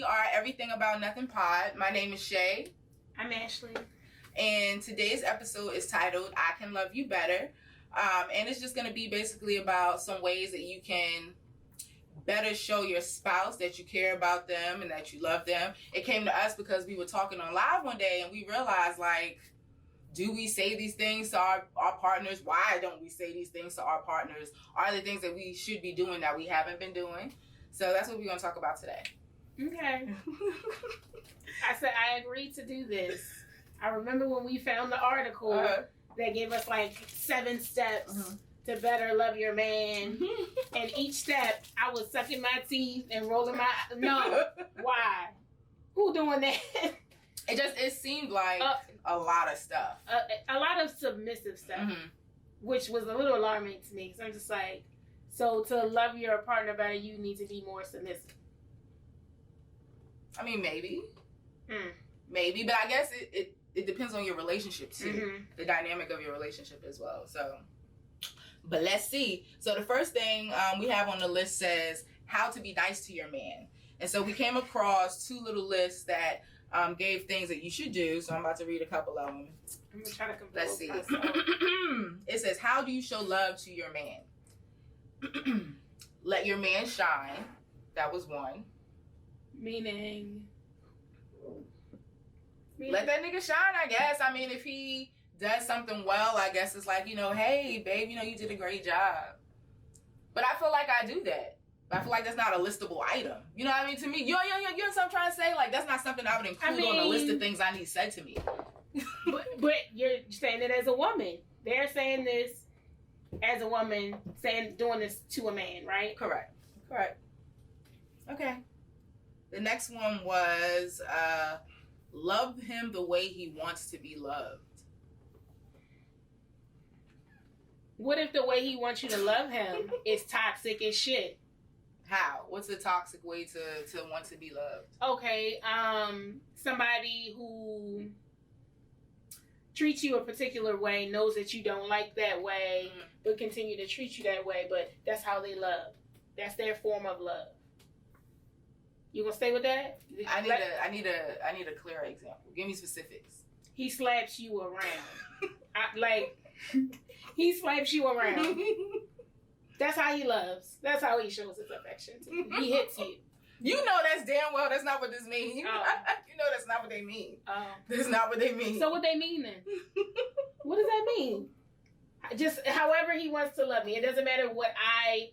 We are Everything About Nothing Pod. My name is Shay. I'm Ashley. And today's episode is titled, I Can Love You Better. And it's just going to be basically about some ways that you can better show your spouse that you care about them and that you love them. It came to us because we were talking on live one day and we realized, like, do we say these things to our partners? Why don't we say these things to our partners? Are there things that we should be doing that we haven't been doing? So that's what we're going to talk about today. Okay. I said I agreed to do this. I remember when we found the article that gave us like 7 steps to better love your man. And each step, I was sucking my teeth and rolling my... No. Why? Who doing that? It seemed like a lot of stuff. A lot of submissive stuff, which was a little alarming to me. Because I'm just like, so to love your partner better, you need to be more submissive. I mean, maybe. Maybe, but I guess it depends on your relationship too. The dynamic of your relationship as well. So, but let's see. So the first thing we have on the list says how to be nice to your man. And so we came across 2 little lists that gave things that you should do. So I'm about to read a couple of them. I'm going to try to compose Let's see. myself. It says, how do you show love to your man? Let your man shine. That was one. Meaning... Let that nigga shine, I guess. I mean, if he does something well, I guess it's like, hey, babe, you did a great job. But I feel like I do that. I feel like that's not a listable item. You know what I mean? To me, you know what I'm trying to say? Like, that's not something I would include on a list of things I need said to me. but you're saying it as a woman. They're saying this as a woman, doing this to a man, right? Correct. Okay. The next one was love him the way he wants to be loved. What if the way he wants you to love him is toxic as shit? How? What's a toxic way to want to be loved? Okay, somebody who treats you a particular way, knows that you don't like that way, but continue to treat you that way, but that's how they love. That's their form of love. You gonna stay with that? I need a clearer example. Give me specifics. He slaps you around. He slaps you around. That's how he loves. That's how he shows his affection to you. He hits you. You know that's damn well that's not what this means. You know that's not what they mean. That's not what they mean. So what they mean then? What does that mean? Just however he wants to love me. It doesn't matter what I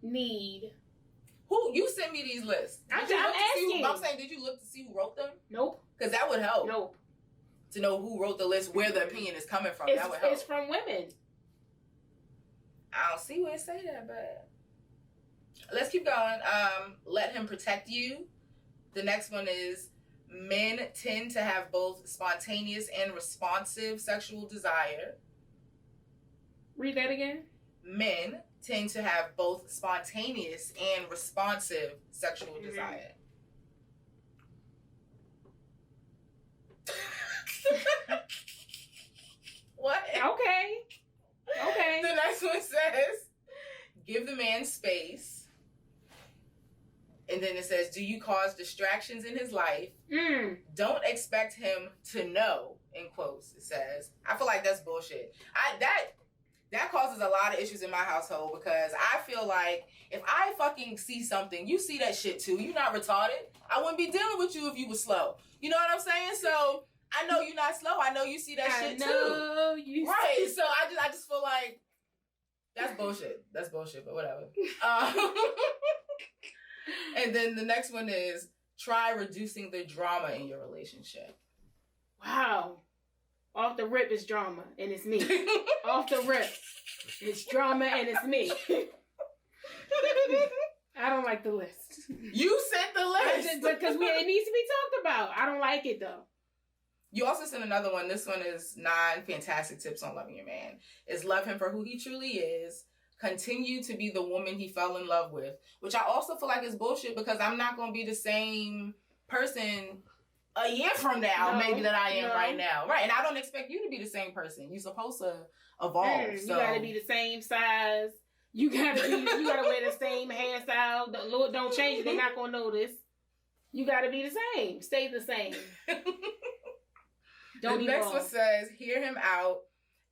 need. Who you sent me these lists? I'm asking. I'm saying, did you look to see who wrote them? Nope. Because that would help. Nope. To know who wrote the list, where the opinion is coming from. That would help. It's from women. I don't see where it say that, but let's keep going. Let him protect you. The next one is men tend to have both spontaneous and responsive sexual desire. Read that again. Men tend to have both spontaneous and responsive sexual desire. What? Okay. The next one says, give the man space. And then it says, do you cause distractions in his life? Don't expect him to know, in quotes, it says. I feel like that's bullshit. That causes a lot of issues in my household because I feel like if I fucking see something, you see that shit too. You're not retarded. I wouldn't be dealing with you if you were slow. You know what I'm saying? So I know you're not slow. I know you see that shit too. Right. So I just feel like that's bullshit. That's bullshit, but whatever. And then the next one is try reducing the drama in your relationship. Wow. Off the rip is drama, and it's me. Off the rip, it's drama, and it's me. I don't like the list. You sent the list. Because it needs to be talked about. I don't like it, though. You also sent another one. This one is 9 fantastic tips on loving your man. Is love him for who he truly is. Continue to be the woman he fell in love with. Which I also feel like is bullshit because I'm not going to be the same person a year from now, maybe, that I am right now. Right. And I don't expect you to be the same person. You're supposed to evolve. You got to be the same size. You gotta wear the same hairstyle. The Lord don't change it. They're not going to notice. You got to be the same. Stay the same. The next one says, hear him out.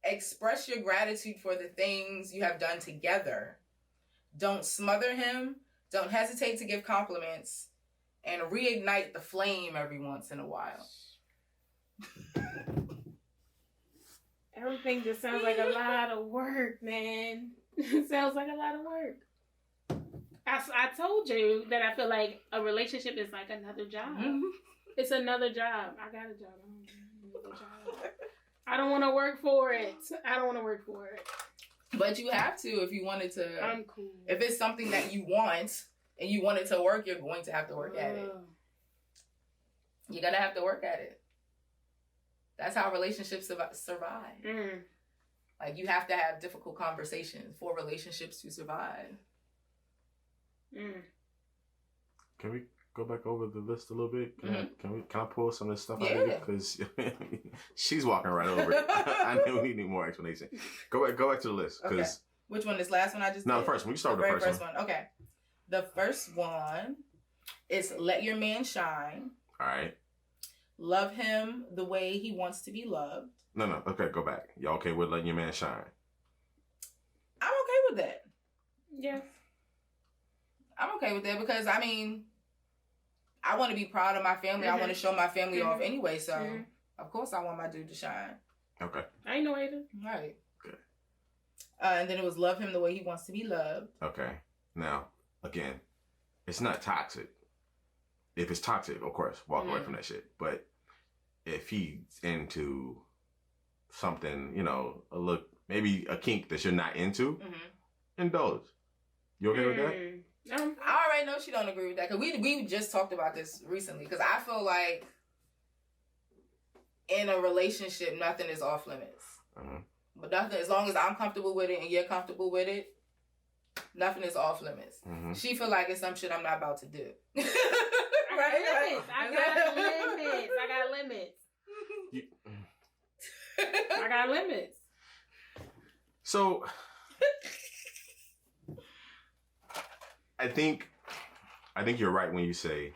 Express your gratitude for the things you have done together. Don't smother him. Don't hesitate to give compliments. And reignite the flame every once in a while. Everything just sounds like a lot of work, man. It sounds like a lot of work. I told you that I feel like a relationship is like another job. Mm-hmm. It's another job. I got a job. I don't want to work for it. But you have to if you wanted to. I'm cool. If it's something that you want and you want it to work, you're going to have to work at it. You're going to have to work at it. That's how relationships survive. Mm. Like, you have to have difficult conversations for relationships to survive. Mm. Can we go back over the list a little bit? Can I pull some of this stuff out of it? Because she's walking right over it. I know we need more explanation. Go back to the list. Okay. Which one? This last one I just did? The first one. You start with the first one. Okay. The first one is let your man shine. All right. Love him the way he wants to be loved. No. Okay, go back. Y'all okay with letting your man shine? I'm okay with that. Yes. I'm okay with that because, I mean, I want to be proud of my family. I want to show my family off anyway. So, of course, I want my dude to shine. Okay. I ain't no hater. Right. Good. And then it was love him the way he wants to be loved. Okay. Now, again, it's not toxic. If it's toxic, of course, walk away from that shit. But if he's into something, a look, maybe a kink that you're not into, indulge. You okay with that? I already know she don't agree with that because we just talked about this recently. Because I feel like in a relationship, nothing is off limits. But nothing, as long as I'm comfortable with it and you're comfortable with it, nothing is off limits. She feel like it's some shit I'm not about to do. Right? I got limits. I got limits. So, I think you're right when you say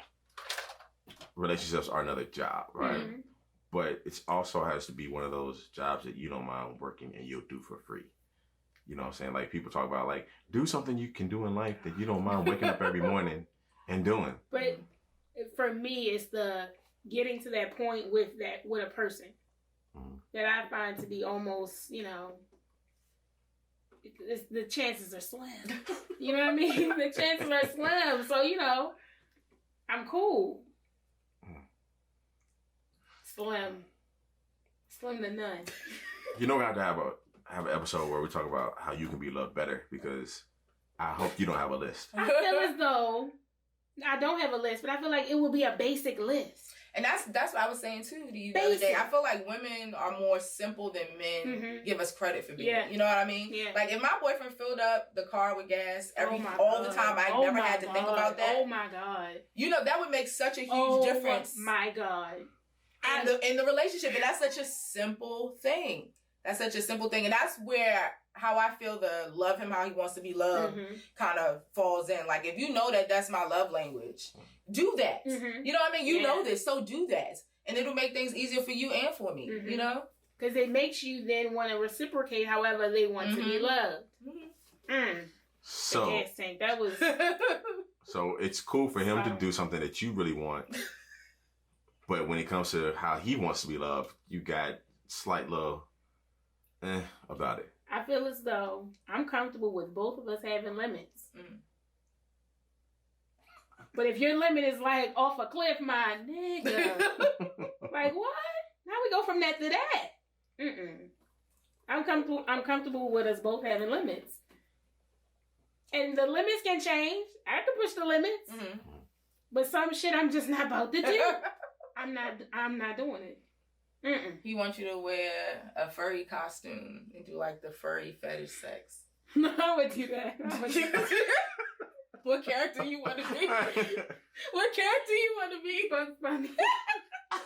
relationships are another job, right? Mm-hmm. But it also has to be one of those jobs that you don't mind working and you'll do for free. You know what I'm saying? Like, people talk about, like, do something you can do in life that you don't mind waking up every morning and doing. But for me, it's the getting to that point with a person that I find to be almost, the chances are slim. You know what I mean? The chances are slim. So, I'm cool. Slim to none. We have to have an episode where we talk about how you can be loved better, because I hope you don't have a list. I feel as though I don't have a list, but I feel like it will be a basic list. And that's what I was saying too to you the other day. I feel like women are more simple than men give us credit for being. Yeah. You know what I mean? Yeah. Like, if my boyfriend filled up the car with gas all the time, I never had to think about that. Oh my God. That would make such a huge difference. Oh my God. In the relationship. And that's such a simple thing. And that's where how I feel the love him how he wants to be loved kind of falls in. Like, if you know that that's my love language, do that. You know what I mean? You know this, so do that. And it'll make things easier for you and for me, Because it makes you then want to reciprocate however they want to be loved. So, I can't think. That was... So it's cool for him to do something that you really want. But when it comes to how he wants to be loved, you got slight little about it. I feel as though I'm comfortable with both of us having limits. But if your limit is like off a cliff, my nigga, like what? Now we go from that to that. I'm comfortable with us both having limits, and the limits can change. I can push the limits, but some shit I'm just not about to do. I'm not doing it. He wants you to wear a furry costume and do like the furry fetish sex. No, I would do that. What character you want to be? What character you want to be? Bugs Bunny. I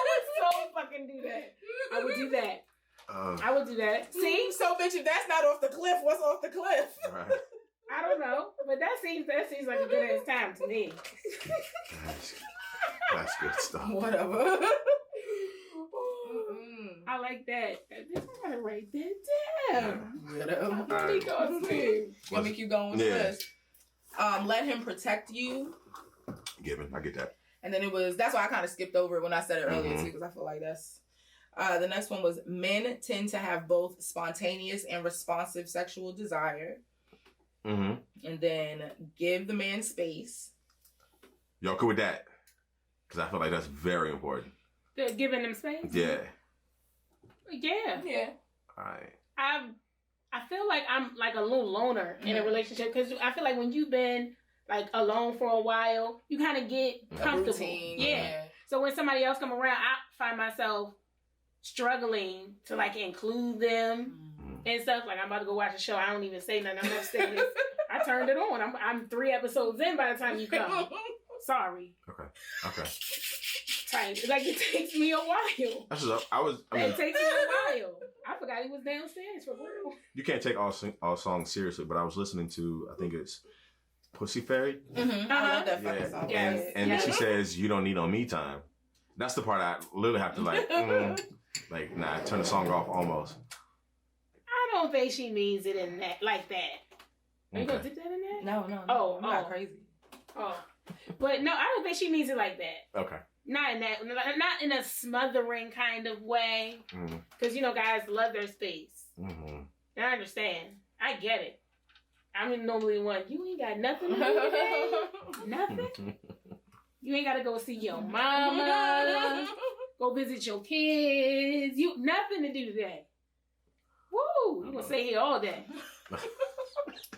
would so fucking do that. I would do that. I would do that. See? So, bitch, if that's not off the cliff, what's off the cliff? Right. I don't know, but that's seems like a good ass time to me. That's good stuff. Whatever. I like that. I gotta write that down. Whatever. Let me keep going with this. Let him protect you. Given, I get that. And then that's why I kind of skipped over it when I said it earlier too, because I feel like that's. The next one was men tend to have both spontaneous and responsive sexual desire. And then give the man space. Y'all cool with that? Because I feel like that's very important. Giving them space? Yeah. Yeah. All right. I feel like I'm like a little loner in a relationship because I feel like when you've been like alone for a while, you kind of get comfortable. Routine, yeah. So when somebody else come around, I find myself struggling to like include them and stuff. Like I'm about to go watch a show. I don't even say nothing. I'm upstairs. I turned it on. I'm 3 episodes in by the time you come. Sorry. Okay. Tight. Like it takes me a while. That's just, it takes me a while. I forgot he was downstairs for real. You can't take all songs seriously, but I was listening to, I think it's Pussy Fairy. I love that fucking song. And she says, you don't need no me time. That's the part I literally have to turn the song off almost. I don't think she means it in that, like that. Are you gonna dip that in there? No. I'm not crazy. Oh. But no, I don't think she means it like that. Okay. Not in that, not in a smothering kind of way. Because, guys love their space. And I understand. I get it. I'm normally one, you ain't got nothing to do today? Nothing? You ain't got to go see your mama, go visit your kids. Nothing to do today. Woo! You're going to stay here all day.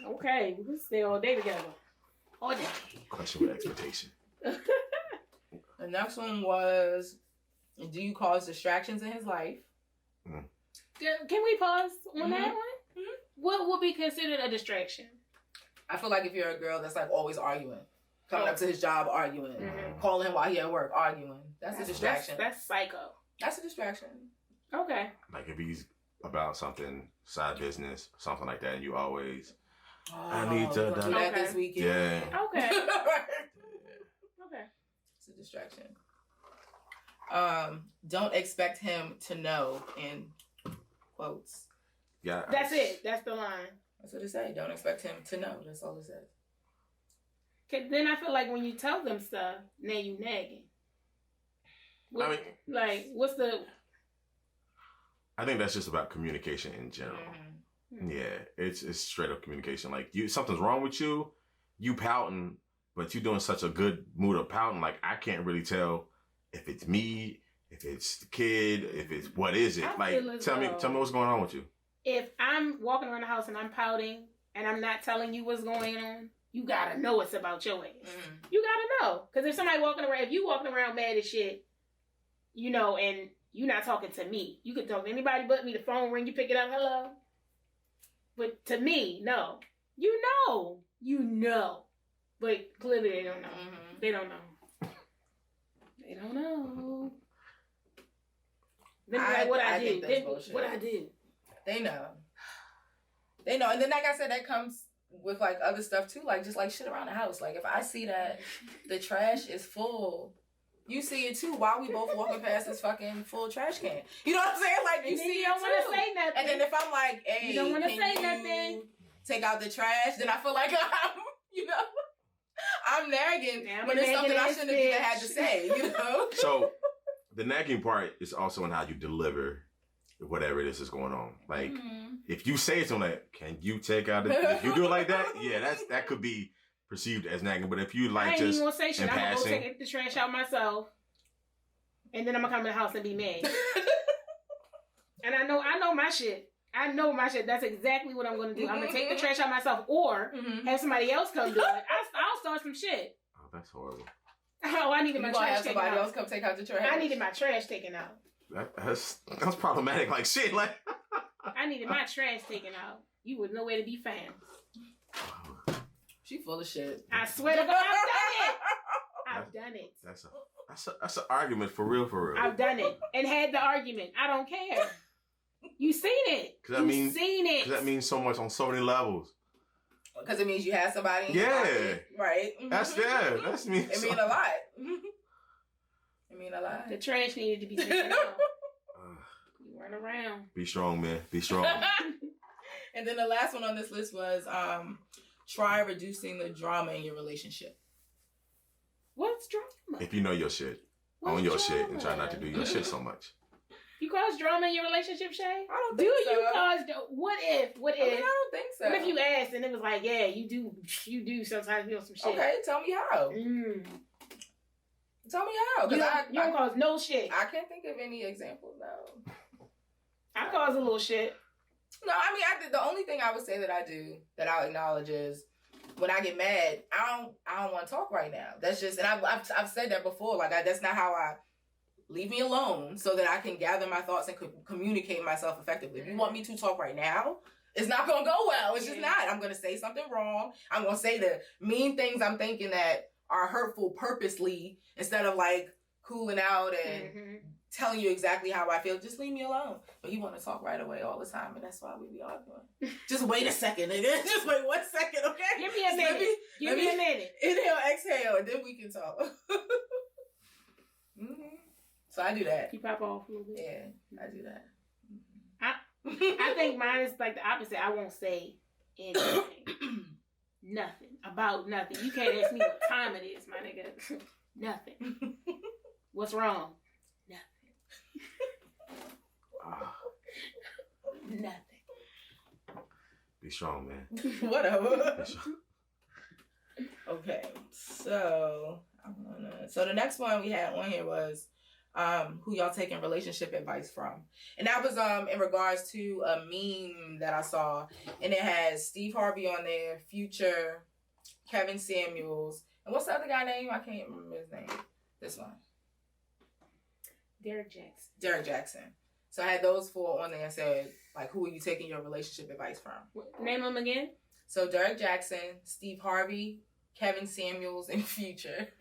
Okay, we're going to stay all day together. All day. Question with expectation. The next one was, do you cause distractions in his life? Can we pause on that one? What would be considered a distraction? I feel like if you're a girl that's like always arguing, coming up to his job arguing, calling him while he at work arguing, that's a distraction. That's psycho. That's a distraction. Okay. Like if he's about something, side business, something like that, and you always, I need to do that this weekend. Yeah. Okay. Okay. It's a distraction. Don't expect him to know, in quotes. Yeah. That's it. That's the line. That's what it say. Don't expect him to know. That's all it says. Okay, then I feel like when you tell them stuff, now you nagging. What's the... I think that's just about communication in general. Yeah, it's straight up communication. Like something's wrong with you, you pouting, but you doing such a good mood of pouting. Like I can't really tell if it's me, if it's the kid, if it's what is it. Tell me what's going on with you. If I'm walking around the house and I'm pouting and I'm not telling you what's going on, you gotta know it's about your ass. You gotta know, because if somebody if you walking around mad as shit, and you're not talking to me, you can talk to anybody but me. The phone ring, you pick it up, hello. But to me, no. You know. But clearly they don't know. They don't know. They don't know. Then what I do. What I do. They know. And then like I said, that comes with like other stuff too. Like just like shit around the house. Like if I see that the trash is full, you see it too while we both walking past this fucking full trash can. You know what I'm saying? Like you see it don't want to say nothing. And then if I'm like, hey, you don't want to say nothing, take out the trash, then I feel like I'm nagging when it's something I shouldn't have even had to say, So the nagging part is also in how you deliver whatever it is going on. Like if you say it to him like, can you take out if you do it like that, yeah, that could be perceived as nagging. But if you like, I ain't even gonna say shit. I'm gonna go take the trash out myself, and then I'm gonna come in the house and be mad. And I know my shit. That's exactly what I'm gonna do. I'm gonna take the trash out myself, or have somebody else come do it. I'll start some shit. Oh, that's horrible. Oh, I needed my trash taken out. Somebody else come take out the trash. I needed my trash taken out. That's problematic. Like shit. Like I needed my trash taken out. You was nowhere to be found. She full of shit. I swear to God, I've done it. That's an argument for real. I've done it and had the argument. I don't care. You seen it. Because that means so much on so many levels. Because it means you have somebody in your Yeah. pocket, right? That's me. It mean a lot. It mean a lot. The trash needed to be taken out. You run around. Be strong, man. Be strong. And then the last one on this list was try reducing the drama in your relationship. What's drama? If you know your shit, own your shit, and try not to do your shit so much. You cause drama in your relationship, Shay? I don't Do think so. you cause? What if? I don't think so. What if you asked and it was like, yeah, you do sometimes feel some shit. Okay, tell me how. Tell me how. You don't cause no shit. I can't think of any examples, no. I cause a little shit. No, I mean, the only thing I would say that I do, that I'll acknowledge is when I get mad, I don't want to talk right now. That's just, and I've said that before. Like, that's not how I leave me alone so that I can gather my thoughts and communicate myself effectively. If you want me to talk right now, it's not going to go well. It's just not. I'm going to say something wrong. I'm going to say the mean things I'm thinking that are hurtful purposely instead of like cooling out and telling you exactly how I feel. Just leave me alone. But he want to talk right away all the time, and that's why we be arguing. Just wait a second, nigga. Just wait 1 second, okay? Give me a minute. Give me a minute. Inhale, exhale, and then we can talk. So I do that. You pop off a little bit. Yeah, I do that. I think mine is like the opposite. I won't say anything. Nothing. About nothing. You can't ask me what time it is, my nigga. Nothing. What's wrong? Nothing. Nothing. Be strong, man. Whatever. Okay, so the next one we had on here was who y'all taking relationship advice from, and that was in regards to a meme that I saw, and it has Steve Harvey on there, Future, Kevin Samuels, and what's the other guy name? I can't remember his name. This one. Derek Jackson. So I had those four on there and said, like, who are you taking your relationship advice from? Name them again. So Derek Jackson, Steve Harvey, Kevin Samuels, and Future.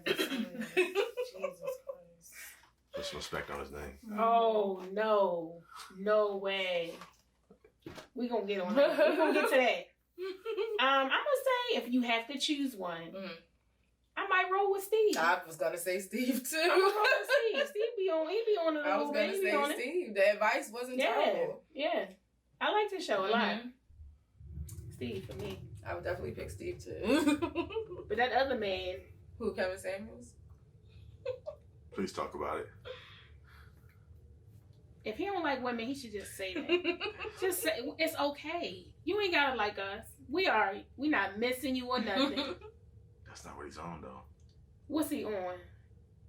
Jesus Christ. Just respect on his name. Oh, no way. We gonna get on that. We gonna get to that. I'm gonna say if you have to choose one, I might roll with Steve. I was gonna say Steve too. I'm gonna roll with Steve. Steve be on it a I little was bit. gonna say Steve. The advice wasn't terrible. Yeah. I like this show a lot. Steve for me. I would definitely pick Steve too. But that other man. Who, Kevin Samuels? Please talk about it. If he don't like women, he should just say that. Just say it's okay. You ain't gotta like us. We not missing you or nothing. That's not what he's on though. What's he on?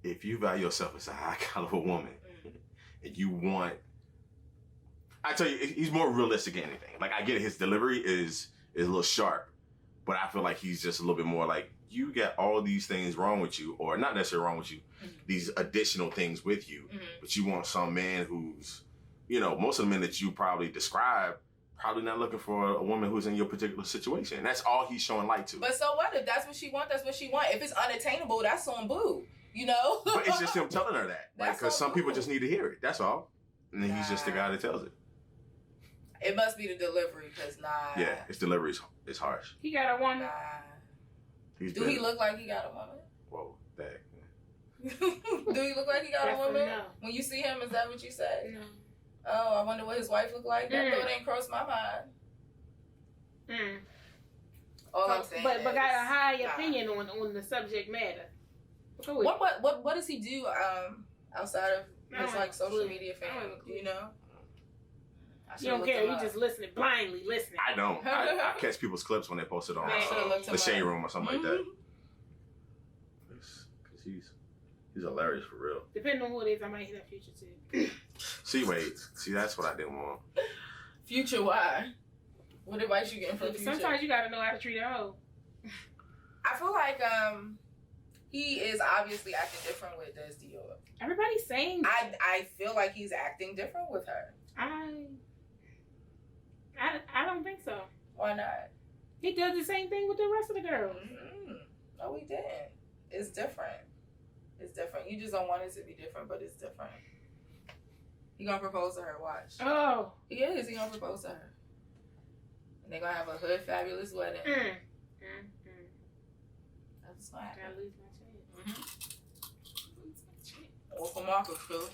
If you value yourself as a high caliber woman, and you want, I tell you, he's more realistic than anything. Like, I get it, his delivery is a little sharp, but I feel like he's just a little bit more like, you got all these things wrong with you, or not necessarily wrong with you, these additional things with you, but you want some man who's, most of the men that you probably describe, probably not looking for a woman who's in your particular situation. And that's all he's showing light to. But so what? If that's what she wants, that's what she wants. If it's unattainable, that's on boo. But it's just him telling her that. Like, because some people just need to hear it. That's all. And then he's just the guy that tells it. It must be the delivery, because Yeah, his delivery is harsh. He got a woman. Do he look like he got a woman? Whoa, that. Do he look like he got a woman? No. When you see him, is that what you say? No. Oh, I wonder what his wife looked like. That thought ain't crossed my mind. All I'm saying but got a high opinion on the subject matter. What does he do outside of his like social media fame? Do you know? You don't care. You just listening blindly listening. I don't. I catch people's clips when they post it on the Shade Room or something like that. Because he's hilarious for real. Depending on who it is, I might hit that Future too. See, that's what I didn't want. Future, why? What advice you getting from Future? Sometimes you gotta know how to treat a hoe. I feel like he is obviously acting different with Des Dior. Everybody's saying that. I feel like he's acting different with her. I don't think so. Why not? He does the same thing with the rest of the girls. No, he didn't. It's different. It's different. You just don't want it to be different, but it's different. He gonna propose to her. Watch. Oh. He is. He gonna propose to her. And they're gonna have a hood fabulous wedding. That's what's gonna happen. I lose my chance. Or for Marcus, too.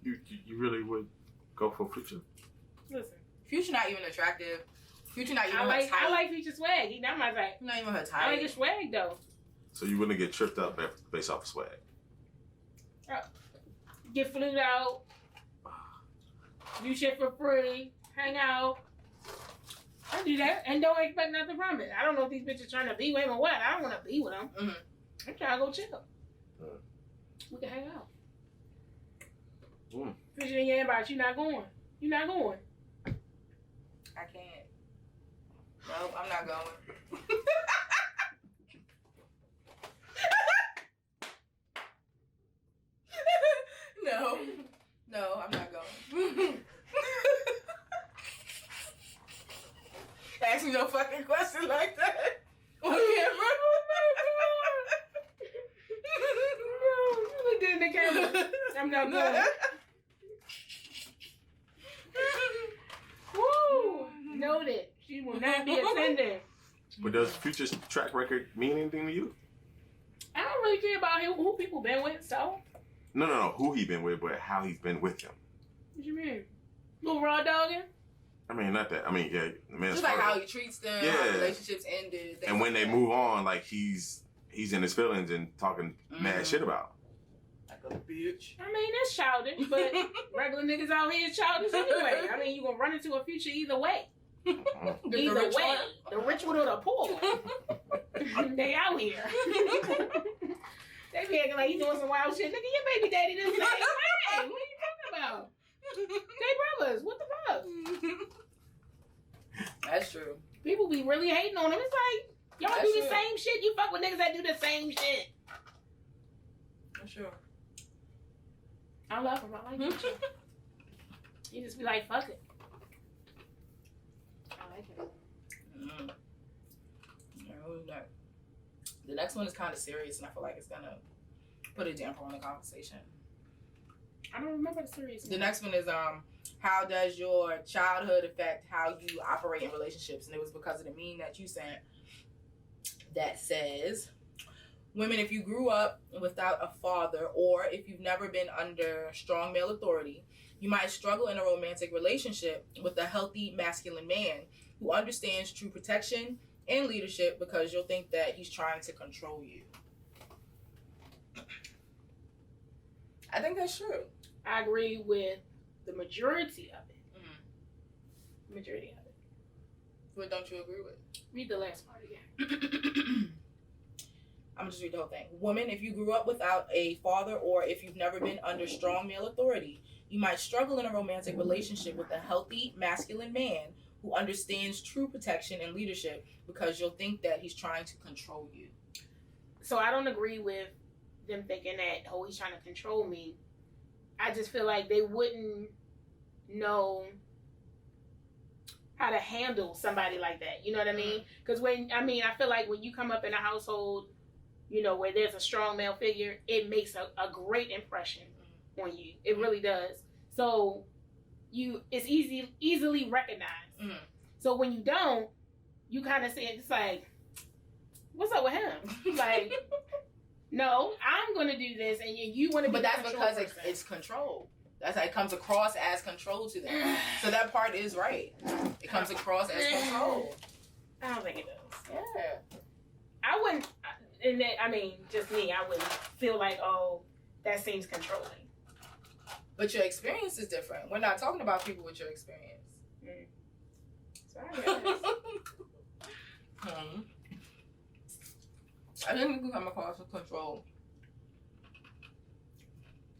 You really would go for Future? Listen. Future not even attractive. Future not even her type. I like Future swag. He's not my type. Not even her type. I like his swag, though. So you wouldn't get tripped up based off of swag? Get flued out. Do shit for free. Hang out. I do that and don't expect nothing from it. I don't know if these bitches trying to be with him or what. I don't want to be with them. Mm-hmm. I'm trying to go chill. We can hang out. Future in your inbox. You not going. You not going. I can't. Nope, I'm not going. No, I'm not going. Ask me no fucking question like that on camera. No, you looked in the camera. I'm not going. Woo! Noted. She will not be attending. But does Future's track record mean anything to you? I don't really care about who people been with, so. No. Who he been with, but how he's been with them. What you mean? Little raw dogging? I mean, not that. I mean, yeah, the man's just like how he treats them, how relationships ended. And when they move on, like he's in his feelings and talking mad shit about. Like a bitch. I mean, that's childish, but regular niggas out here is childish anyway. I mean, you gonna run into a future either way. Either way. The rich one or the poor one. They out here. They be acting like you doing some wild shit. Nigga, your baby daddy didn't say, hey, what are you talking about? They brothers. What the fuck? That's true. People be really hating on them. It's like, y'all That's do the true. same shit. You fuck with niggas that do the same shit. That's true. I love him. I like him. You just be like, fuck it. I like it. The next one is kind of serious, and I feel like it's gonna put a damper on the conversation. I don't remember the series. The next one is how does your childhood affect how you operate in relationships? And it was because of the meme that you sent that says, women, if you grew up without a father, or if you've never been under strong male authority, you might struggle in a romantic relationship with a healthy masculine man who understands true protection and leadership, because you'll think that he's trying to control you. I think that's true. I agree with the majority of it. Mm-hmm. Majority of it. What don't you agree with? Read the last part again. I'm gonna just read the whole thing. Women, if you grew up without a father, or if you've never been under strong male authority, you might struggle in a romantic relationship with a healthy masculine man who understands true protection and leadership, because you'll think that he's trying to control you. So I don't agree with them thinking that, oh, he's trying to control me. I just feel like they wouldn't know how to handle somebody like that. You know what I mean? Because I feel like when you come up in a household, you know, where there's a strong male figure, it makes a great impression on you. It really does. So it's easily recognized. Mm-hmm. So when you don't, you kind of say, it's like, what's up with him? Like, no, I'm going to do this, and you want to be. But that's because it's control. That's how it comes across as control to them. So that part is right. It comes across as control. I don't think it does. Yeah. I wouldn't, and then, just me, I wouldn't feel like, oh, that seems controlling. But your experience is different. We're not talking about people with your experience. Sorry, I didn't come across with control.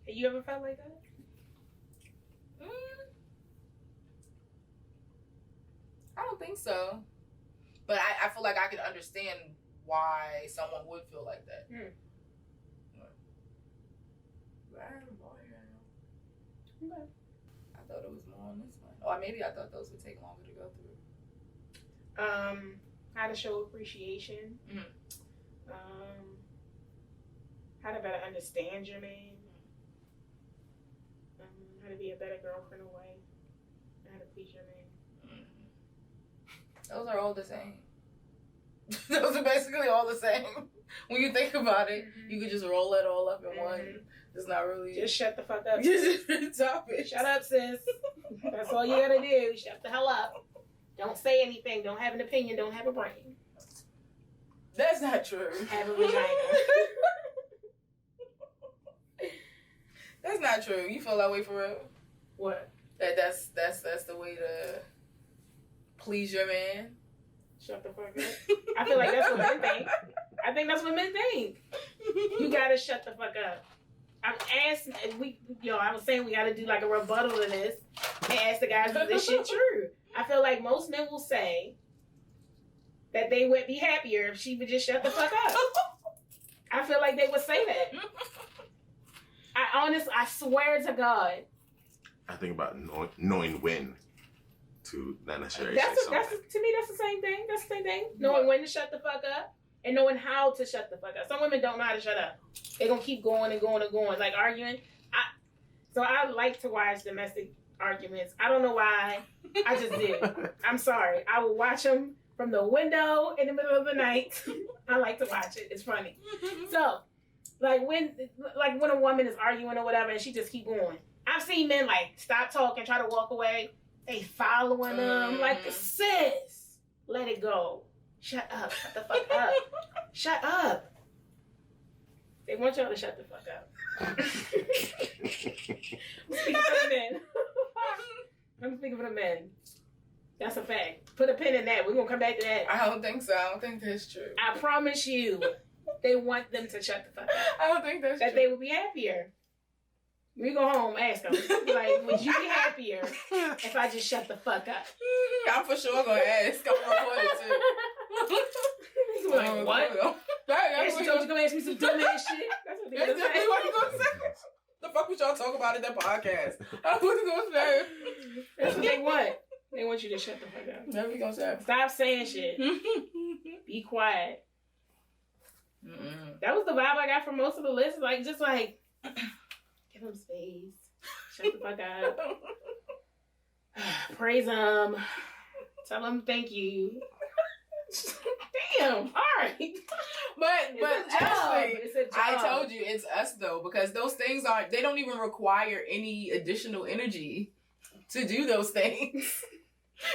Have you ever felt like that? I don't think so. But I feel like I could understand why someone would feel like that. Okay. I thought it was more on this one. Or maybe I thought those would take longer to go through. How to show appreciation. How to better understand your man. How to be a better girlfriend or wife. How to please your man. Those are all the same. Those are basically all the same. When you think about it, you could just roll it all up in one. It's not really. Just shut the fuck up. Just topic. Shut up, sis. That's all you gotta do. Shut the hell up. Don't say anything. Don't have an opinion. Don't have a brain. That's not true. Have a vagina. That's not true. You feel that way for real? What? That's the way to please your man. Shut the fuck up. I feel like that's what men think. I think that's what men think. You gotta shut the fuck up. I was saying we gotta do like a rebuttal to this and ask the guys, is this shit true? I feel like most men will say that they would be happier if she would just shut the fuck up. I feel like they would say that. I swear to God. I think about knowing when to not necessarily To me, say something. that's the same thing. That's the same thing. Knowing when to shut the fuck up and knowing how to shut the fuck up. Some women don't know how to shut up. They're gonna keep going and going and going, like arguing. So I like to watch domestic arguments. I don't know why. I just do. I'm sorry. I will watch them from the window in the middle of the night. I like to watch it. It's funny. So, like when a woman is arguing or whatever, and she just keep going. I've seen men like stop talking, try to walk away. They following them like, sis, let it go. Shut up. Shut the fuck up. Shut up. They want y'all to shut the fuck up. I'm speaking for the men. I'm speaking for the men. That's a fact. Put a pin in that. We're going to come back to that. I don't think so. I don't think that's true. I promise you, they want them to shut the fuck up. I don't think that's that true. They will be happier. We go home, ask them. Like, would you be happier if I just shut the fuck up? I'm for sure going to ask. I'm going to too. Like, what? Yeah, she told you to ask me some dumb ass shit. That's what That's definitely what you going to say. The fuck was y'all talk about in that podcast? That's what you going to say. That's what they want. They want you to shut the fuck up. That's what you going to say. Stop saying shit. Be quiet. That was the vibe I got from most of the list. Like, just like, give them space. Shut the fuck up. Praise them. Tell them thank you. Damn. All right. But actually, it's a job. I told you it's us though, because those things they don't even require any additional energy to do those things.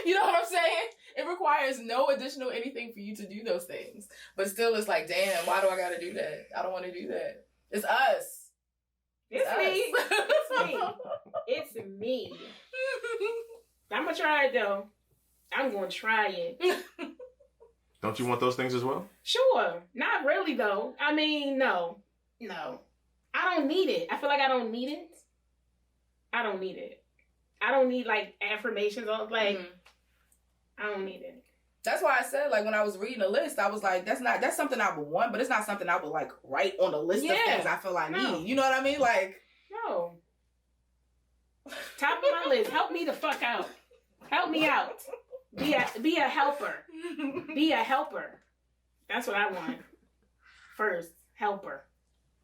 You know what I'm saying? It requires no additional anything for you to do those things. But still, it's like, damn, why do I gotta do that? I don't want to do that. It's us. It's me. It's me. It's me. I'm gonna try it though. I'm gonna try it. Don't you want those things as well? Sure. Not really though. I mean, no. I don't need it. I feel like I don't need it. I don't need it. I don't need like affirmations on like I don't need it. That's why I said, like, when I was reading the list, I was like, that's something I would want, but it's not something I would like write on the list of things I feel I need. You know what I mean? Like, no. Top of my list. Help me the fuck out. Help me out. Be a helper. Be a helper. That's what I want. First, helper.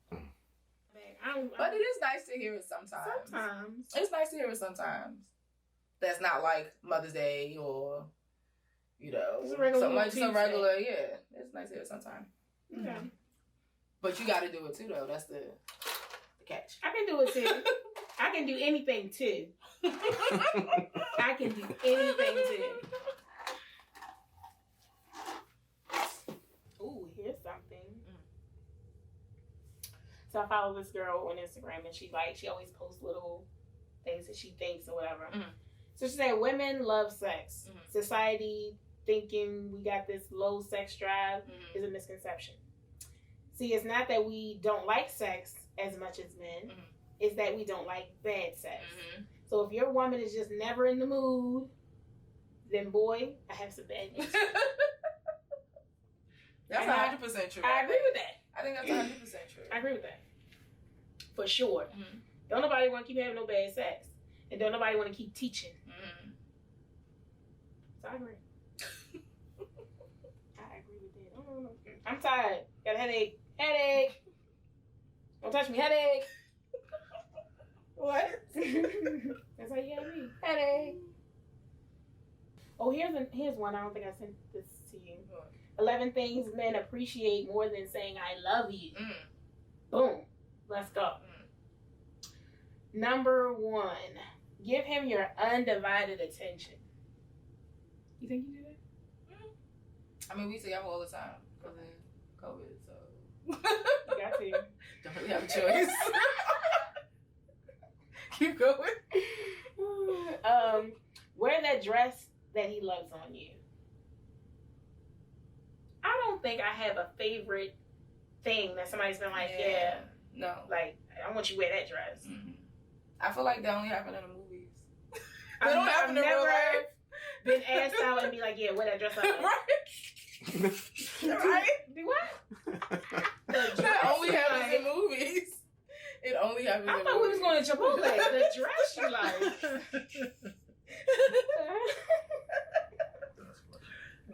But it is nice to hear it sometimes. Sometimes. It's nice to hear it sometimes. That's not like Mother's Day or, you know, it's a regular yeah. It's nice to hear it sometimes. Okay. But you got to do it too, though. That's the catch. I can do it too. I can do anything too. I can do anything too. Ooh, here's something. So I follow this girl on Instagram, and she always posts little things that she thinks or whatever. So she said, women love sex. Society thinking we got this low sex drive is a misconception. See, it's not that we don't like sex as much as men. It's that we don't like bad sex. So if your woman is just never in the mood, then boy, I have some bad news. That's 100% true. I agree with that. I think that's 100% true. I agree with that. For sure. Don't nobody want to keep having no bad sex. And don't nobody want to keep teaching. So I agree. I agree with that. I'm tired. Got a headache. Headache. Don't touch me. Headache. What? That's how you got me. Headache. Oh, here's one. I don't think I sent this to you. 11 things men appreciate more than saying "I love you." Boom. Let's go. Number 1, give him your undivided attention. You think you do that? I mean, we together all the time because of COVID, so You got to. don't really have a choice. Keep going. Wear that dress that he loves on you. I don't think I have a favorite thing that somebody's been like, yeah, no, like I want you to wear that dress. Mm-hmm. I feel like that only happen in the movies. They I've don't happen in real life. Been asked out and be like, yeah, wear that dress on. Right? Right? Do what? That only happens in movies. It only happens in movies. I thought we was going to Chipotle. The dress you like.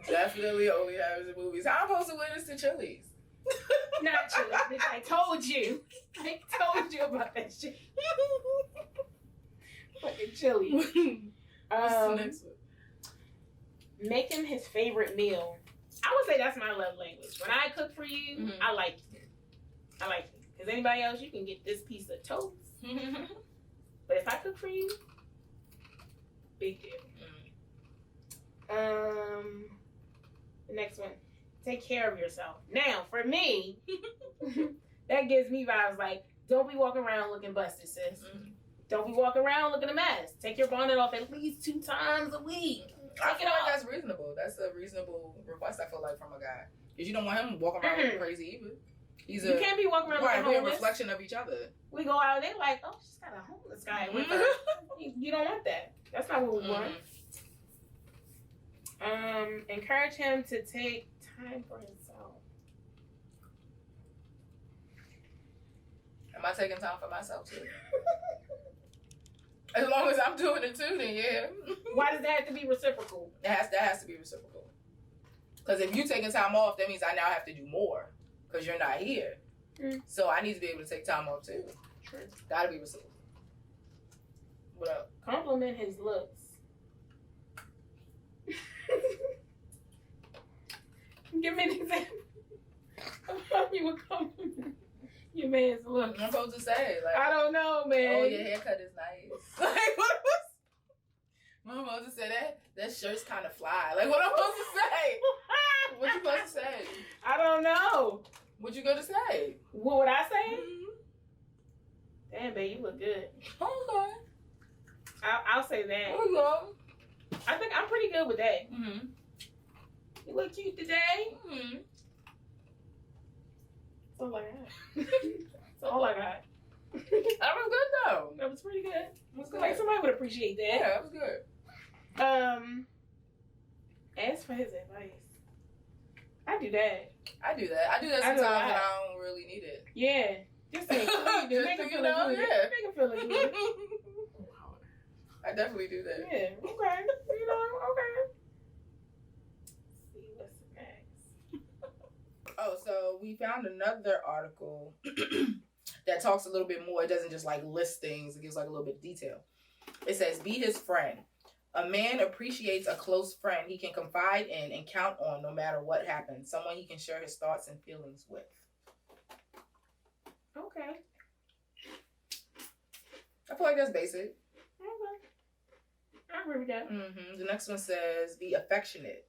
Definitely only happens in movies. How am I supposed to wear this to Chili's? Not Chili's, bitch. I told you. I told you about that shit. Fucking Chili's. What's the next one? Make him his favorite meal. I would say that's my love language. When I cook for you, I like it. I like it. Because anybody else, you can get this piece of toast. But if I cook for you, big deal. The next one, take care of yourself. Now, for me, that gives me vibes like, don't be walking around looking busted, sis. Don't be walking around looking a mess. Take your bonnet off at least 2 times a week. I feel like that's reasonable. That's a reasonable request, I feel like, from a guy. Because you don't want him walking around looking crazy either. You can't be walking around looking we're a homeless. reflection of each other. We go out, they like, oh, she's got a homeless guy with her. You don't want that. That's not what we want. Encourage him to take time for himself. Am I taking time for myself too? As long as I'm doing it too, then yeah. Why does that have to be reciprocal? That has to be reciprocal. Because if you're taking time off, that means I now have to do more because you're not here. So I need to be able to take time off too. True. Gotta be reciprocal. What up? Compliment his looks. Give me an example of how you would compliment your man's looks. What am I supposed to say? Like, I don't know, man. oh, your haircut is nice. Like, what am I supposed to say? That shirt's kind of fly. Like, what am I supposed to say? What you supposed to say? I don't know. What you gonna say? What would I say? Damn, babe, you look good. Okay. I'll say that. There we go. I think I'm pretty good with that. You look cute today. That's all I got. That's all I got. That was good though. That was pretty good. It was good. Like somebody would appreciate that. Yeah, that was good. Ask for his advice. I do that. I do that sometimes and I don't really need it. Yeah. Just say it. Make him feel good. Yeah. Make him feel good. I definitely do that. Yeah. Okay. Okay. See what's next. Oh, so we found another article that talks a little bit more. It doesn't just like list things. It gives like a little bit of detail. It says, be his friend. A man appreciates a close friend he can confide in and count on no matter what happens. Someone he can share his thoughts and feelings with. Okay. I feel like that's basic. Okay. I agree with that. The next one says, be affectionate.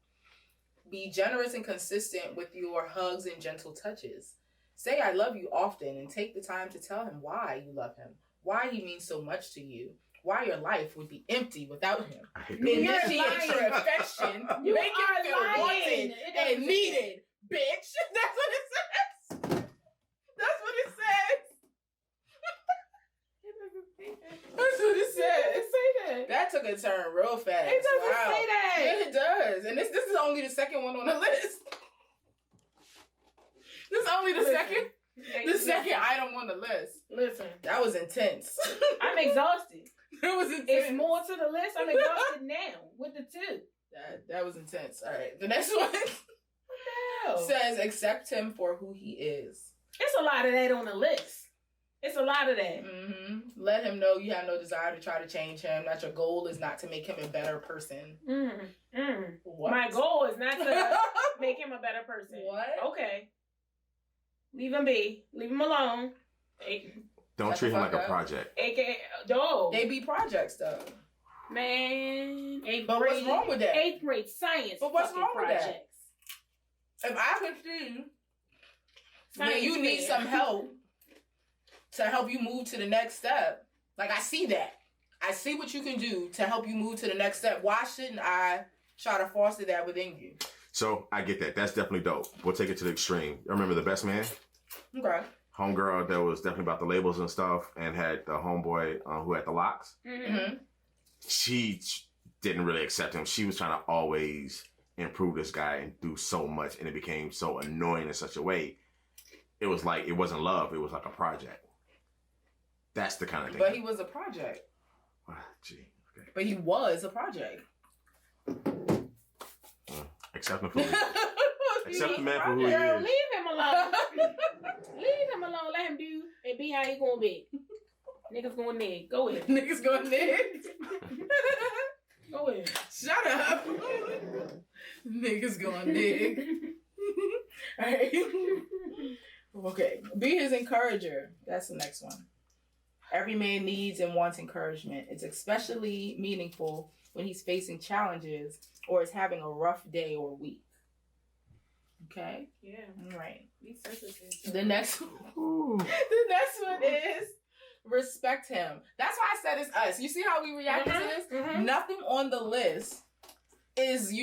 Be generous and consistent with your hugs and gentle touches. Say I love you often and take the time to tell him why you love him, why he means so much to you, why your life would be empty without him. Initiate your affection. You make him feel lying. wanted and needed, bitch. That's what it says. That's what it says. That's what it says. It doesn't say that. That took a turn real fast. It doesn't say that. Yeah, it does. And this is only the second one on the list. This is only the second item on the list. Listen. That was intense. I'm exhausted. It was intense. It's more to the list. I'm exhausted now with the 2. That was intense. All right. The next one No. says accept him for who he is. There's a lot of that on the list. It's a lot of that. Let him know you have no desire to try to change him. That your goal is not to make him a better person. What? My goal is not to make him a better person. What? Okay. Leave him be. Leave him alone. Don't treat him like a project. No. They be projects though. Man. But what's wrong with that? 8th grade science. But what's wrong projects. with that? If I can see that you need some help to help you move to the next step, like I see that. I see what you can do to help you move to the next step. Why shouldn't I try to foster that within you? So I get that. That's definitely dope. We'll take it to the extreme. You remember The Best Man? Okay. Homegirl that was definitely about the labels and stuff and had the homeboy who had the locks. She didn't really accept him. She was trying to always improve this guy and do so much, and it became so annoying in such a way. It was like, it wasn't love. It was like a project. That's the kind of thing. But he was a project. Gee, okay. But he was a project. Accept him for accept the man for who he Girl, is. leave him alone. Leave him alone. Let him do and be how he gonna be. Niggas gonna nig. Go ahead. Niggas gonna nig. Go ahead. Shut up. Niggas gonna nig. Alright. Okay. Be his encourager. That's the next one. Every man needs and wants encouragement. It's especially meaningful when he's facing challenges or is having a rough day or week. Okay? Yeah. All right. Be sensitive. The next one is respect him. That's why I said it's us. You see how we reacted to this? Nothing on the list is,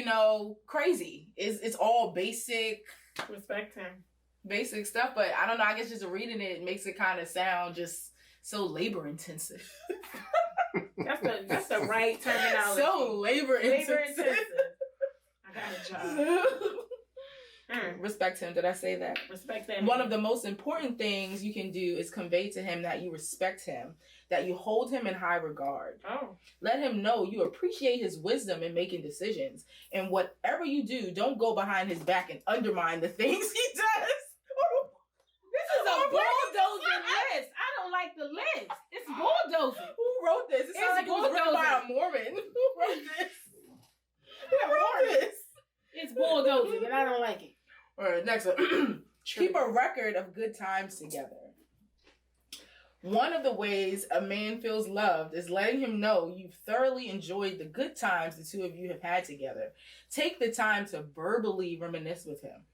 crazy. It's all basic. Respect him. Basic stuff, but I don't know. I guess just reading it makes it kind of sound just so labor intensive. That's the right terminology. So labor intensive. I got a job. Respect him. Did I say that? Respect that. One of the most important things you can do is convey to him that you respect him, that you hold him in high regard. Oh. Let him know you appreciate his wisdom in making decisions. And whatever you do, don't go behind his back and undermine the things he does. This is a bulldozing list. I don't like the list. It's bulldozing. Who wrote this? It sounds like it was written by a Mormon. Who wrote this? Who wrote this? It's bulldozing, and I don't like it. All right, next one. Keep a record of good times together. One of the ways a man feels loved is letting him know you've thoroughly enjoyed the good times the two of you have had together. Take the time to verbally reminisce with him.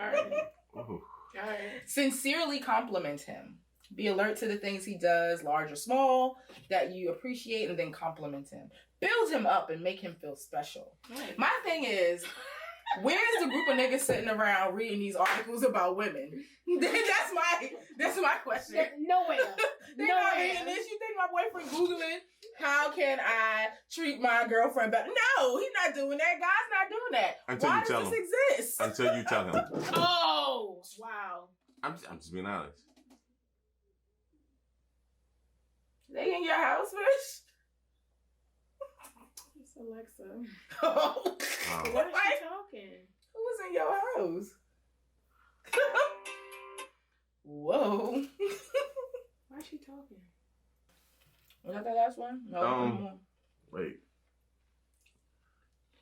All right. Ooh. All right. Sincerely compliment him. Be alert to the things he does, large or small, that you appreciate, and then compliment him. Build him up and make him feel special. Right. My thing is, where's the group of niggas sitting around reading these articles about women? That's my question. Nowhere. They not reading this. You think my boyfriend Googling, how can I treat my girlfriend better? No, he's not doing that. God's not doing that. Why does this exist? Until you tell him. Oh, wow. I'm just being honest. They in your house, bitch? It's Alexa. Oh. What is she talking? Who was in your house? Whoa. Why is she talking? Was that the last one? No. Wait.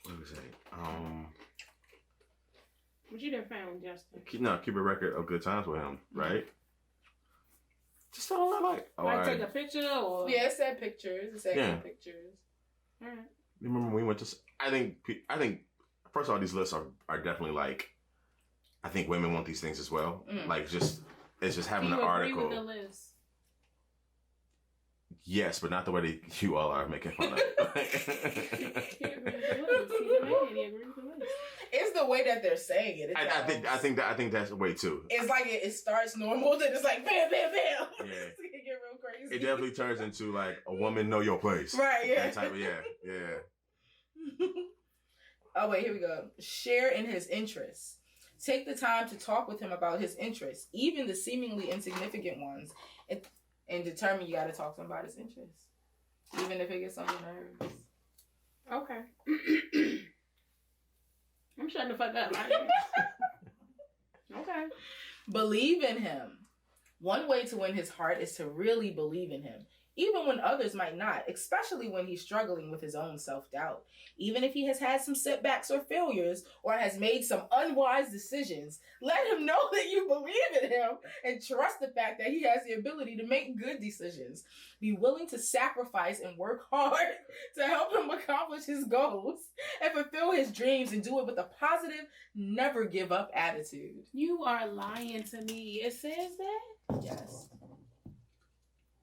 What was it? What you done found, Justin? Keep a record of good times with him, right? Just all I like. Like take a picture or? Yeah, it said pictures. It said pictures. All right. Remember when we went to? I think. First of all, these lists are definitely like. I think women want these things as well. Like it's just having an article. Agree with the list? Yes, but not the way that you all are making fun of it. It's the way that they're saying it. I think that's the way too. It's like it starts normal, then it's like bam, bam, bam. Yeah. It get real crazy. It definitely turns into like a woman know your place. Right. Yeah. That type of yeah. Oh wait, here we go. Share in his interests. Take the time to talk with him about his interests, even the seemingly insignificant ones, and determine you got to talk to him about his interests, even if it gets on your nerves. Okay. I'm shutting the fuck up. Okay. Believe in him. One way to win his heart is to really believe in him, even when others might not, especially when he's struggling with his own self-doubt. Even if he has had some setbacks or failures or has made some unwise decisions, let him know that you believe in him and trust the fact that he has the ability to make good decisions. Be willing to sacrifice and work hard to help him accomplish his goals and fulfill his dreams, and do it with a positive, never give up attitude. You are lying to me. It says that? Yes.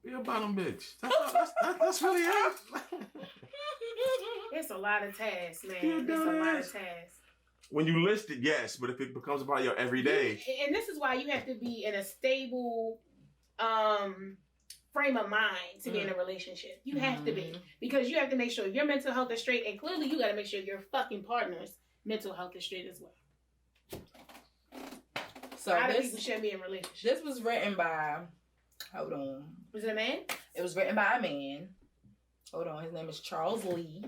Be a bottom bitch. That's really it. It's a lot of tasks, man. It's a lot of tasks. When you list it, yes, but if it becomes about your everyday. And this is why you have to be in a stable frame of mind to be in a relationship. You have to be. Because you have to make sure your mental health is straight, and clearly you got to make sure your fucking partner's mental health is straight as well. So a lot of people shouldn't be in relationships. This was written by, hold on. Was it a man? It was written by a man. Hold on, his name is Charles Lee.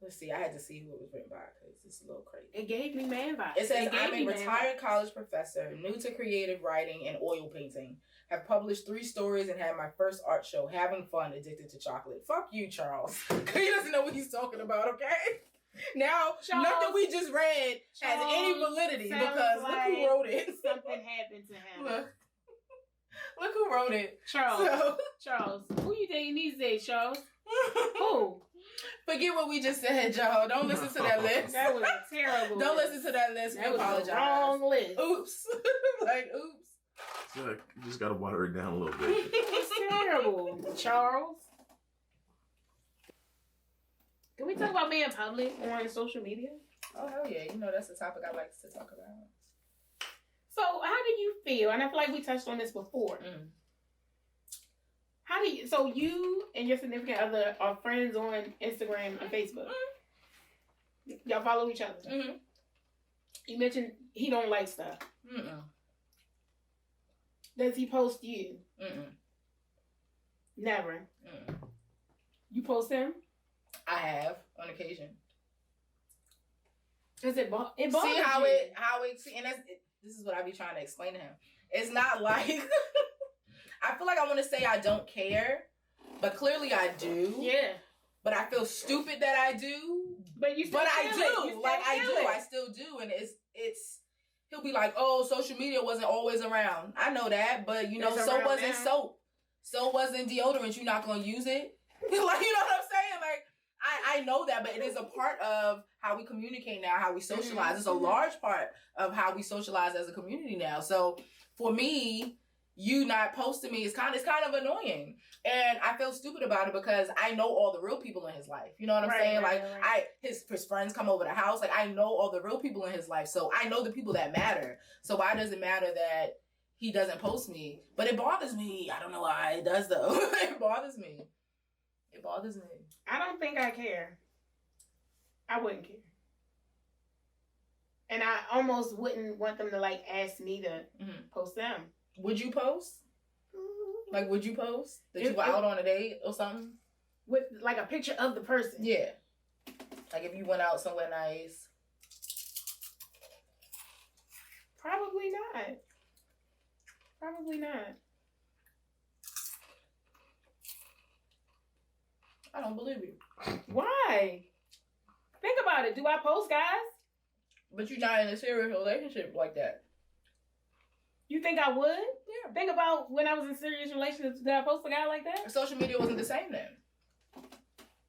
Let's see, I had to see who it was written by because it's a little crazy. It gave me man vibes. It says, I'm a retired college professor, new to creative writing and oil painting. Have published 3 stories and had my first art show, having fun, addicted to chocolate. Fuck you, Charles. He doesn't know what he's talking about, okay? Now, Charles, nothing we just read has any validity because look who wrote it. Something happened to him. Look who wrote it. Charles. Charles. Who you dating these days, Charles? Who? Forget what we just said, y'all. Don't listen to that list. That was a terrible Don't list. listen to that list. That We apologize. was the wrong list. Oops. Like, oops. So you just gotta water it down a little bit. It was terrible. Charles. Can we talk about being public on social media? Oh, hell yeah. You know, that's the topic I like to talk about. So, how do you feel? And I feel like we touched on this before. How do you? So, you and your significant other are friends on Instagram and Facebook. Y'all follow each other. You mentioned he don't like stuff. Does he post you? Never. You post him? I have on occasion. Does it bothers see how you? see, and this is what I be trying to explain to him. It's not like I feel like I want to say I don't care, but clearly I do. Yeah. But I feel stupid that I do. But you still I do. Like I do. I still do. And it's he'll be like, oh, social media wasn't always around. I know that, but you know, so wasn't soap. So wasn't deodorant. You're not gonna use it. Like, you know what I'm saying? Like, I know that, but it is a part of how we communicate now, how we socialize. It's a large part of how we socialize as a community now. So for me, you not posting me is kind of annoying, and I feel stupid about it because I know all the real people in his life. You know what I'm saying? Right. His friends come over the house. Like, I know all the real people in his life, so I know the people that matter. So why does it matter that he doesn't post me? But it bothers me. I don't know why it does though. It bothers me. It bothers me. I don't think I care. I wouldn't care. And I almost wouldn't want them to like ask me to post them. Would you post? Like, would you post that you were out on a date or something? With like a picture of the person? Yeah. Like if you went out somewhere nice. Probably not. Probably not. I don't believe you. Why? Think about it. Do I post guys? But you're not in a serious relationship like that. You think I would? Yeah. Think about when I was in serious relationships. Did I post a guy like that? Social media wasn't the same then.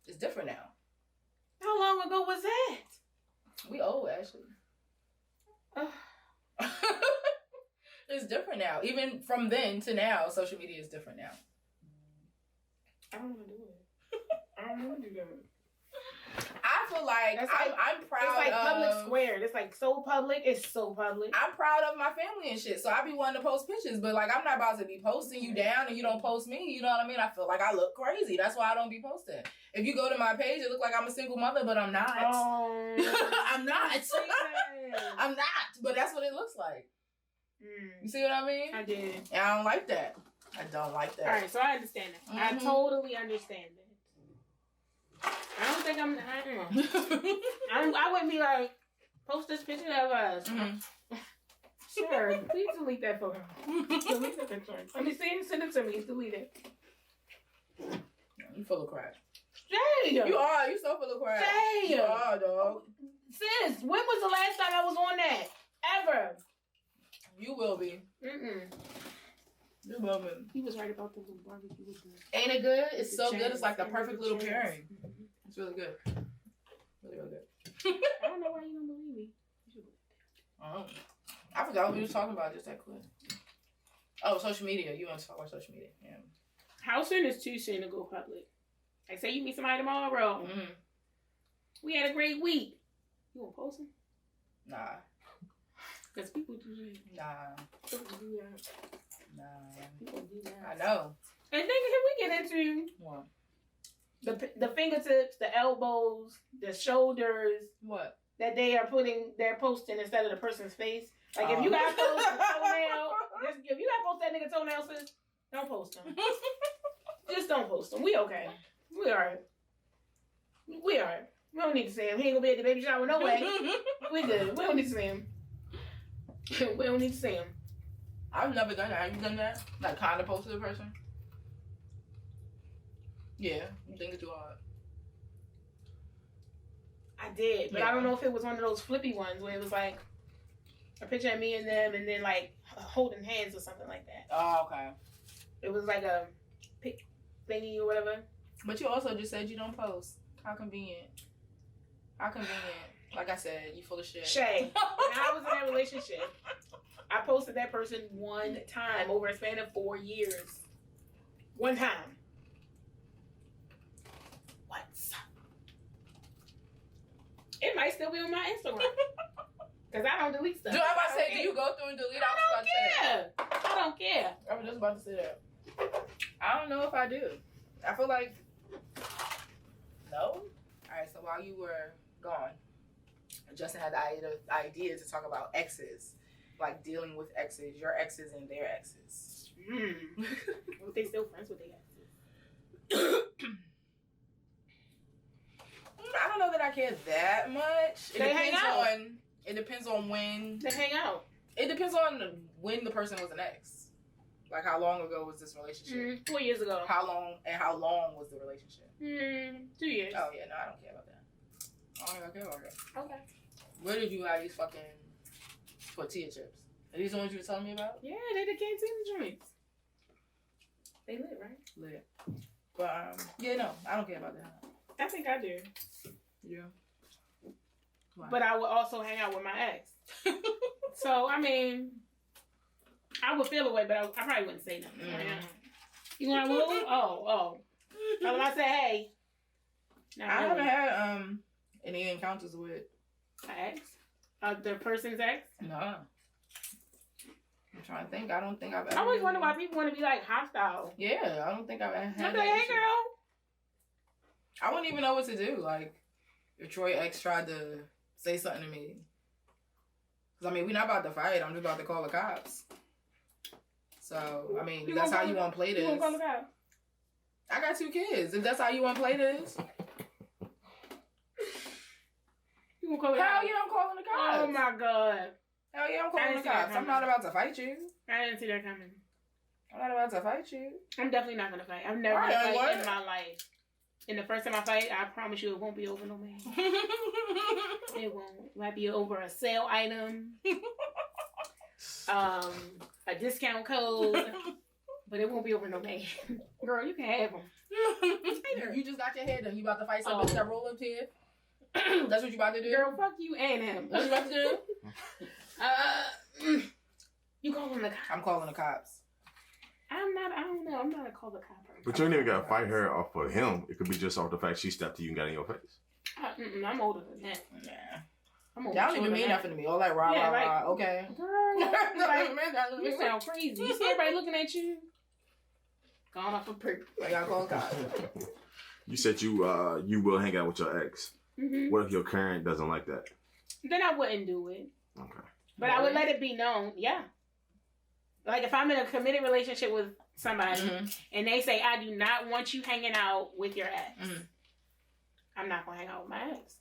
It's different now. How long ago was that? We old, actually. It's different now. Even from then to now, social media is different now. I don't want to do it. I don't want to do that. I feel like I'm proud. It's like public square. It's like so public. It's so public. I'm proud of my family and shit. So I be wanting to post pictures, but like I'm not about to be posting you down and you don't post me. You know what I mean? I feel like I look crazy. That's why I don't be posting. If you go to my page, it look like I'm a single mother, but I'm not. Oh, I'm not. I'm not. But that's what it looks like. You see what I mean? I did. And I don't like that. I don't like that. All right, so I understand that. I totally understand that. I don't think I wouldn't be like, post this picture of us. Sure, please delete that photo. Delete the picture. Let me see it. Send it to me. Delete it. You full of crap. Jay! You are. You so full of crap. Jay! You are, dog. Sis, when was the last time I was on that? Ever. You will be. You will be. He was right about the little barbecue. Ain't it good? It's so The good. It's like the chance. perfect little The pairing. chance. It's really good. Really, really good. I don't know why you don't believe me. I forgot what we were talking about just that quick. Oh, social media. You want to talk about social media? Yeah. How soon is too soon to go public? Like, say you meet somebody tomorrow. Mm-hmm. We had a great week. You want to post them? Nah. Because people do that. Nah. People do that. Nah. People do that. I know. And then here we get into What? the fingertips, the elbows, the shoulders What? that they're posting instead of the person's face. Like if you got to post a toenail, if you got to post that nigga toenail, sis, don't post them. Just don't post them. We okay. We alright. We alright. We don't need to see him. He ain't gonna be at the baby shower no way. We good. We don't need to see him. We don't need to see him. I've never done that. Have you done that? Like kind of posted a person? Yeah. You think it's too hard? I did, but Yeah. I don't know if it was one of those flippy ones where it was like a picture of me and them and then like holding hands or something like that. Oh, okay. It was like a pic thingy or whatever. But you also just said you don't post. How convenient. How convenient. Like I said, you full of shit. Shay, when I was in that relationship, I posted that person one time over a span of 4 years. One time. What? It might still be on my Instagram. Because I don't delete stuff. Do I about to say, do you go through and delete? I don't care. I don't care. I was just about to say that. I don't know if I do. I feel like no. Alright, so while you were gone, Justin had the idea to talk about exes. Like dealing with exes, your exes and their exes. What if they still friends with their exes? I don't know that I care that much. They hang out. It depends on when. They hang out. It depends on when the person was an ex. Like how long ago was this relationship? 4 years ago. How long was the relationship? 2 years. Oh yeah, no, I don't care about that. I don't care about that. Okay. Where did you buy these fucking tortilla chips? Are these the ones you were telling me about? Yeah, they the canteen joints. They lit, right? Lit. But yeah, no, I don't care about that. I think I do. Yeah. Why? But I would also hang out with my ex. So, I mean, I would feel away, but I probably wouldn't say nothing. You want to move? Oh. So when I say, hey. I haven't had any encounters with my ex? The person's ex? No. I'm trying to think. I don't think I've ever. I always wonder why people want to be like hostile. Yeah, I don't think I've ever had. I'm like, hey, girl. I wouldn't even know what to do. Like, if Troy X tried to say something to me. Because, I mean, we're not about to fight. I'm just about to call the cops. So, I mean, if that's how you want to play this. You want to call the cops? I got 2 kids. If that's how you want to play this. You want to call the Hell cops? yeah, I'm calling the cops. Oh, my God. Hell yeah, I'm calling the cops. I'm not about to fight you. I didn't see that coming. I'm not about to fight you. I'm definitely not going to fight. I've never Right, fight what? in my life. And the first time I fight, I promise you it won't be over no man. It won't. It might be over a sale item, a discount code, but it won't be over no man. Girl, you can have them. You just got your head done. You about to fight some bitch that roll up to you? That's what you about to do? Girl, fuck you and him. What you about to do? You calling the cops? I'm calling the cops. I don't know. I'm not a call the cop person. But you ain't even got to fight her off of him. It could be just off the fact she stepped to you and got in your face. I'm older than that. Nah. I'm older. That don't even mean nothing to me. All like, rah, Yeah, rah, like- rah. Okay. Girl, like, you Like, sound crazy. You see everybody looking at you? Gone off a prick. I gotta call the cops. You said you will hang out with your ex. Mm-hmm. What if your current doesn't like that? Then I wouldn't do it. Okay. But I would let it be known. Yeah. Like if I'm in a committed relationship with somebody and they say, I do not want you hanging out with your ex. I'm not going to hang out with my ex.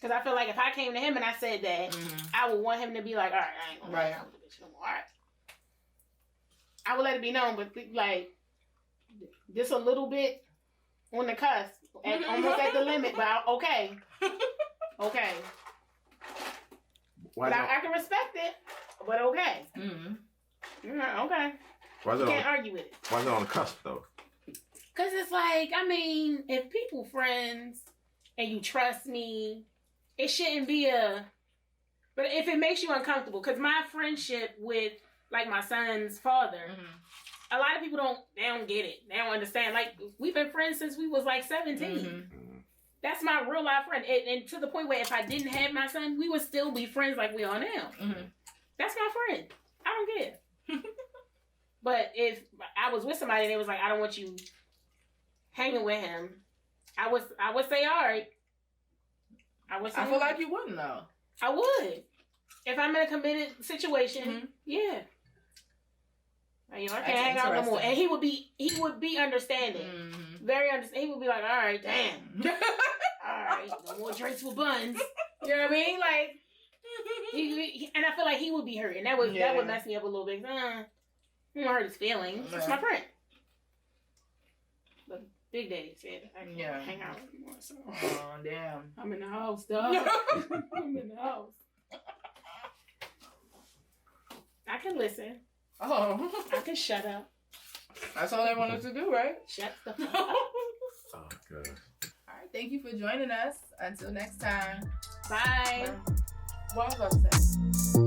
Because I feel like if I came to him and I said that, I would want him to be like, all right, I ain't gonna hang out with the bitch no more. All right. I would let it be known, but like, this a little bit on the cusp, almost at the limit, but okay. Okay. But I can respect it, but okay. Okay. Can't argue with it. Why is it on the cusp, though? Because it's like, I mean, if people friends and you trust me, it shouldn't be but if it makes you uncomfortable, because my friendship with, like, my son's father, a lot of people they don't get it. They don't understand. Like, we've been friends since we was, like, 17. That's my real life friend. And to the point where if I didn't have my son, we would still be friends like we are now. That's my friend. I don't care. But if I was with somebody and they was like, I don't want you hanging with him, I would say, all right. I feel like you wouldn't, though. I would. If I'm in a committed situation, yeah. You know, I can't hang out no more. And he would be understanding. Very understanding. He would be like, all right, damn. All right, no more drinks with buns. You know what I mean? Like, and I feel like he would be hurt. And that would mess me up a little bit. He won't hurt his feelings. It's my friend. But Big Daddy said I can't hang out anymore. So. Oh, damn. I'm in the house, dog. I'm in the house. I can listen. Oh. I can shut up. That's all they wanted to do, right? Shut the fuck up. Oh, God. All right. Thank you for joining us. Until next time. Bye. What was I about to say?